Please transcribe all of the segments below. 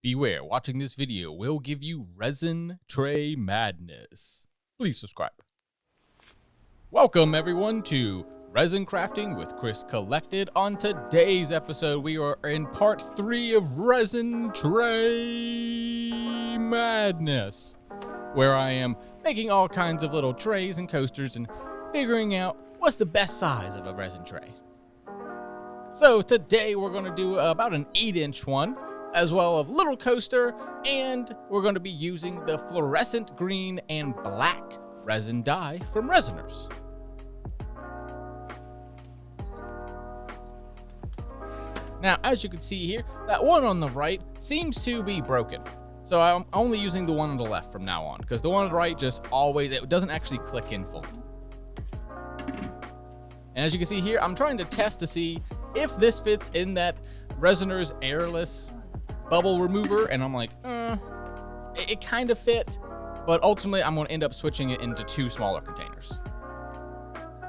Beware, watching this video will give you resin tray madness. Please subscribe. Welcome everyone to Resin Crafting with Chris Collected. On today's episode, we are in part 3 of resin tray madness, where I am making all kinds of little trays and coasters and figuring out what's the best size of a resin tray. So today we're going to do about an 8-inch one, as well as a little coaster, and we're going to be using the fluorescent green and black resin dye from Resiners. Now, as you can see here, that one on the right seems to be broken. So I'm only using the one on the left from now on, because the one on the right just always, it doesn't actually click in fully. And as you can see here, I'm trying to test to see if this fits in that Resiner's airless bubble remover, and I'm like, it kind of fit, but ultimately I'm going to end up switching it into 2 smaller containers.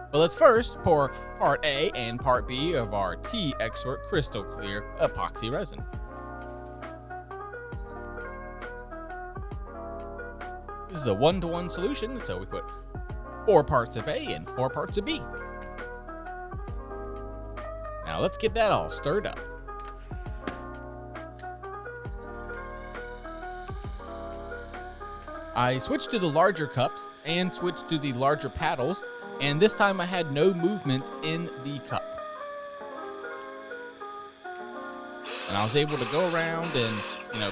But let's first pour part A and part B of our T-Expert Crystal Clear epoxy resin. This is a 1-to-1 solution, so we put 4 parts of A and 4 parts of B. Now let's get that all stirred up. I switched to the larger cups and switched to the larger paddles, and this time I had no movement in the cup. And I was able to go around and,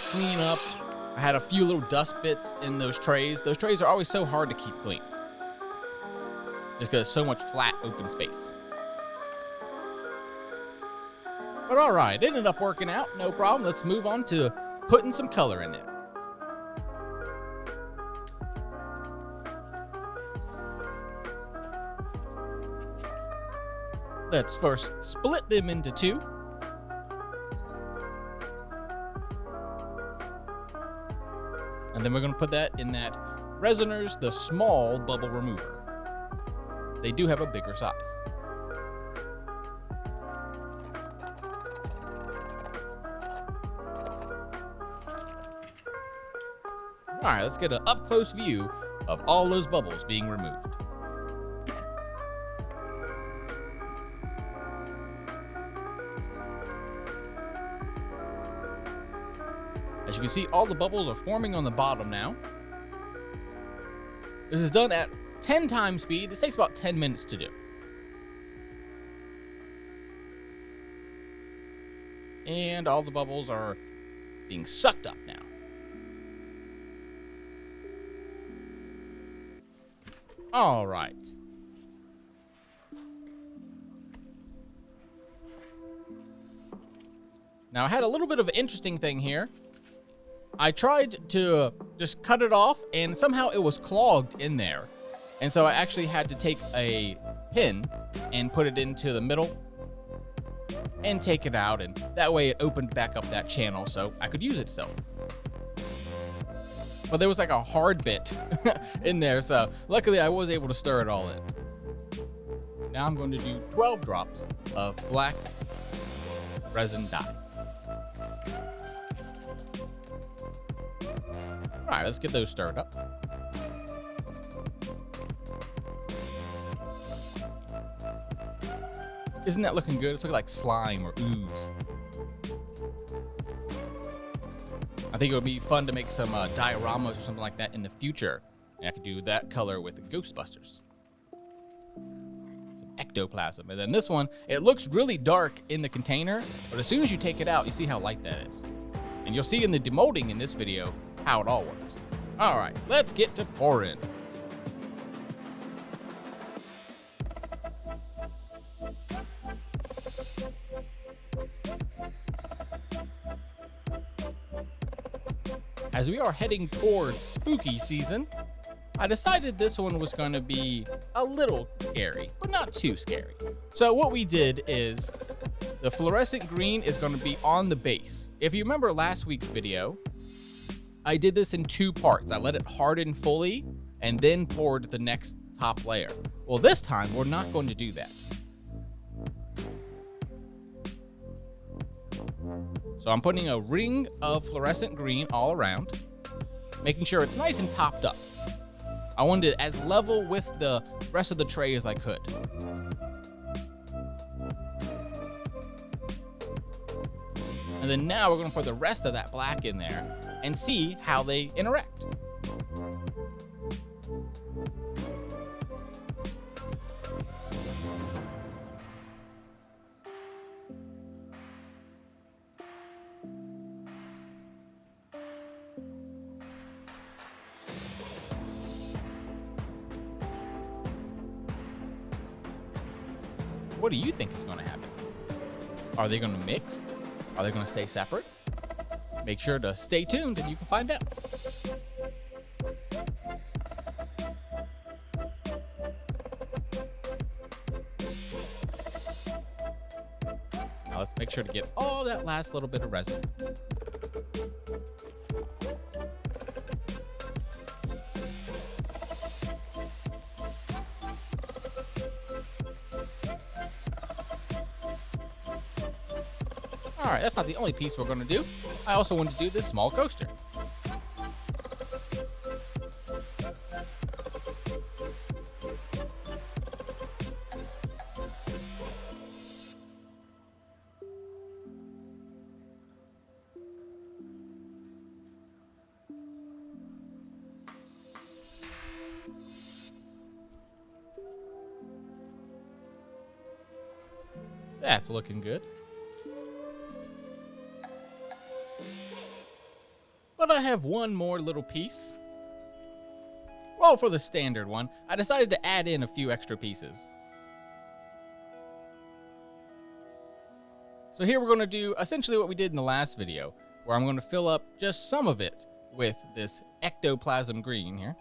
clean up. I had a few little dust bits in those trays. Those trays are always so hard to keep clean, just because so much flat open space. But all right, it ended up working out, no problem. Let's move on to putting some color in there. Let's first split them into 2. And then we're going to put that in that Resiner's the small bubble remover. They do have a bigger size. All right, let's get an up-close view of all those bubbles being removed. As you can see, all the bubbles are forming on the bottom now. This is done at 10 times speed. This takes about 10 minutes to do. And all the bubbles are being sucked up now. All right. Now, I had a little bit of an interesting thing here. I tried to just cut it off, and somehow it was clogged in there. And so I actually had to take a pin and put it into the middle and take it out, and that way it opened back up that channel so I could use it still. But there was like a hard bit in there, so luckily I was able to stir it all in. Now I'm going to do 12 drops of black resin dye. All right, let's get those stirred up. Isn't that looking good? It's looking like slime or ooze. I think it would be fun to make some dioramas or something like that in the future. And I could do that color with Ghostbusters. Some ectoplasm. And then this one, it looks really dark in the container, but as soon as you take it out, you see how light that is. And you'll see in the demolding in this video how it all works. All right, let's get to pouring. As we are heading towards spooky season, I decided this one was going to be a little scary, but not too scary. So what we did is the fluorescent green is going to be on the base. If you remember last week's video, I did this in 2 parts. I let it harden fully and then poured the next top layer. Well, this time we're not going to do that. So I'm putting a ring of fluorescent green all around, making sure it's nice and topped up. I wanted it as level with the rest of the tray as I could. And then now we're going to put the rest of that black in there and see how they interact. What do you think is going to happen? Are they going to mix? Are they going to stay separate? Make sure to stay tuned and you can find out. Now let's make sure to get all that last little bit of resin. All right, that's not the only piece we're going to do. I also want to do this small coaster. That's looking good. But I have one more little piece. Well, for the standard one, I decided to add in a few extra pieces. So here we're going to do essentially what we did in the last video, where I'm going to fill up just some of it with this ectoplasm green here.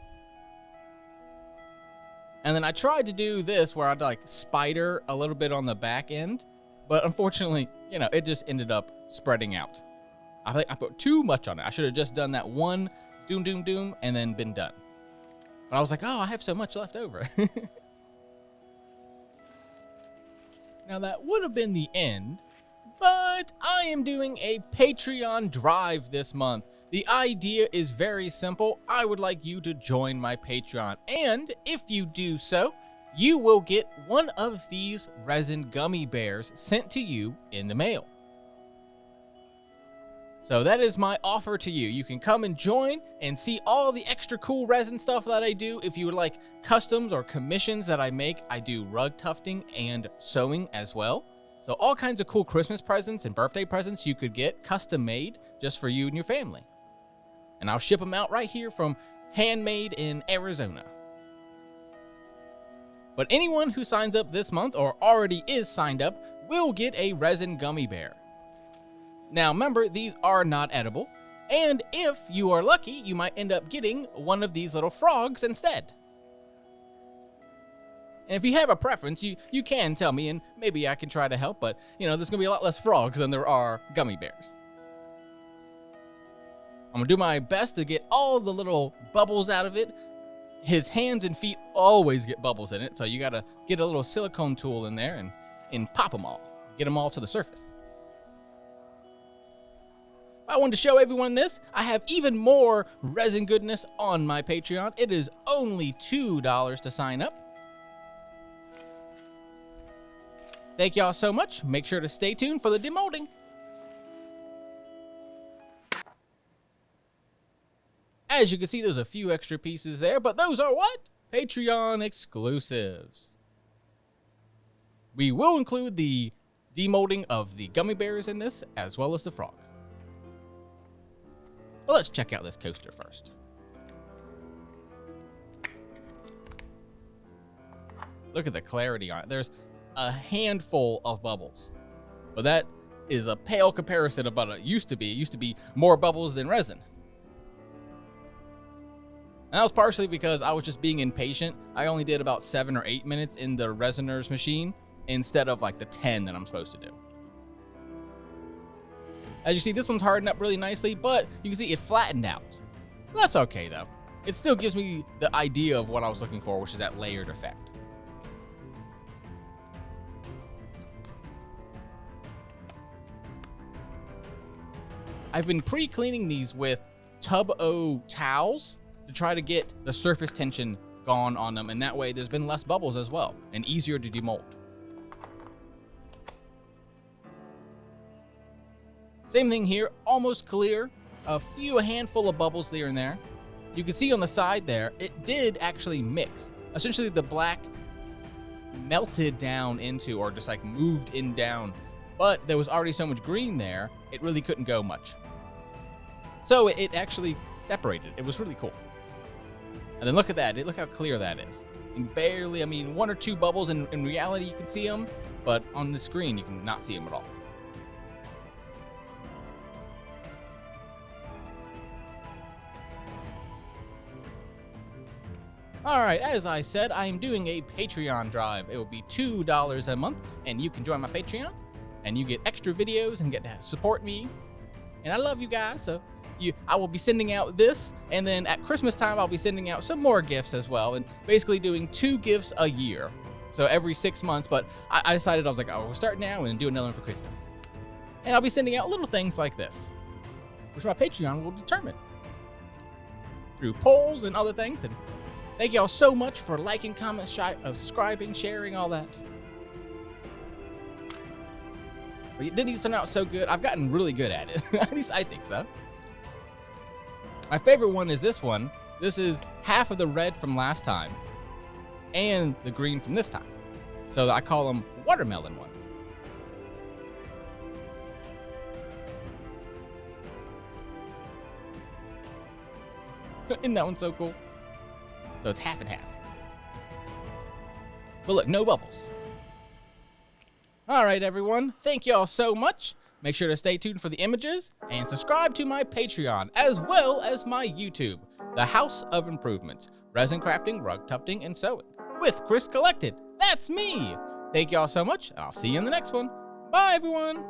And then I tried to do this where I'd like spider a little bit on the back end, but unfortunately, it just ended up spreading out. I think I put too much on it. I should have just done that one doom and then been done. But I was like, oh, I have so much left over. Now that would have been the end, but I am doing a Patreon drive this month. The idea is very simple. I would like you to join my Patreon, and if you do so, you will get one of these resin gummy bears sent to you in the mail. So that is my offer to you. You can come and join and see all the extra cool resin stuff that I do. If you would like customs or commissions that I make, I do rug tufting and sewing as well. So all kinds of cool Christmas presents and birthday presents you could get custom made just for you and your family. And I'll ship them out right here from Handmade in Arizona. But anyone who signs up this month or already is signed up will get a resin gummy bear. Now remember, these are not edible, and if you are lucky, you might end up getting one of these little frogs instead. And if you have a preference, you can tell me, and maybe I can try to help, but there's going to be a lot less frogs than there are gummy bears. I'm going to do my best to get all the little bubbles out of it. His hands and feet always get bubbles in it, so you got to get a little silicone tool in there and pop them all, get them all to the surface. I wanted to show everyone this. I have even more resin goodness on my Patreon. It is only $2 to sign up. Thank y'all so much. Make sure to stay tuned for the demolding. As you can see, there's a few extra pieces there, but those are what? Patreon exclusives. We will include the demolding of the gummy bears in this, as well as the frog. Well, let's check out this coaster first. Look at the clarity on it. There's a handful of bubbles, but that is a pale comparison of what it used to be. It used to be more bubbles than resin. And that was partially because I was just being impatient. I only did about 7 or 8 minutes in the resiner's machine instead of like the 10 that I'm supposed to do. As you see, this one's hardened up really nicely, but you can see it flattened out. That's okay though. It still gives me the idea of what I was looking for, which is that layered effect. I've been pre-cleaning these with Tub-O towels to try to get the surface tension gone on them, and that way there's been less bubbles as well and easier to demold. Same thing here, almost clear, a handful of bubbles here and there. You can see on the side there, it did actually mix. Essentially the black melted down into, or just like moved in down, but there was already so much green there, it really couldn't go much. So it actually separated. It was really cool. And then look at that. Look how clear that is. And barely, I mean, 1 or 2 bubbles. In reality, you can see them, but on the screen, you can not see them at all. All right, as I said, I am doing a Patreon drive. It will be $2 a month, and you can join my Patreon, and you get extra videos and get to support me. And I love you guys, so I will be sending out this, and then at Christmas time, I'll be sending out some more gifts as well, and basically doing 2 gifts a year. So every 6 months, but I decided, I was like, oh, we'll start now and do another one for Christmas. And I'll be sending out little things like this, which my Patreon will determine through polls and other things. And thank y'all so much for liking, commenting, subscribing, sharing, all that. But didn't these turn out so good? I've gotten really good at it. At least I think so. My favorite one is this one. This is half of the red from last time and the green from this time. So I call them watermelon ones. Isn't that one so cool? So it's half and half. But look, no bubbles. All right, everyone. Thank y'all so much. Make sure to stay tuned for the images and subscribe to my Patreon as well as my YouTube, The House of Improvements, Resin Crafting, Rug Tufting, and Sewing with Chris Collected. That's me. Thank y'all so much, and I'll see you in the next one. Bye, everyone.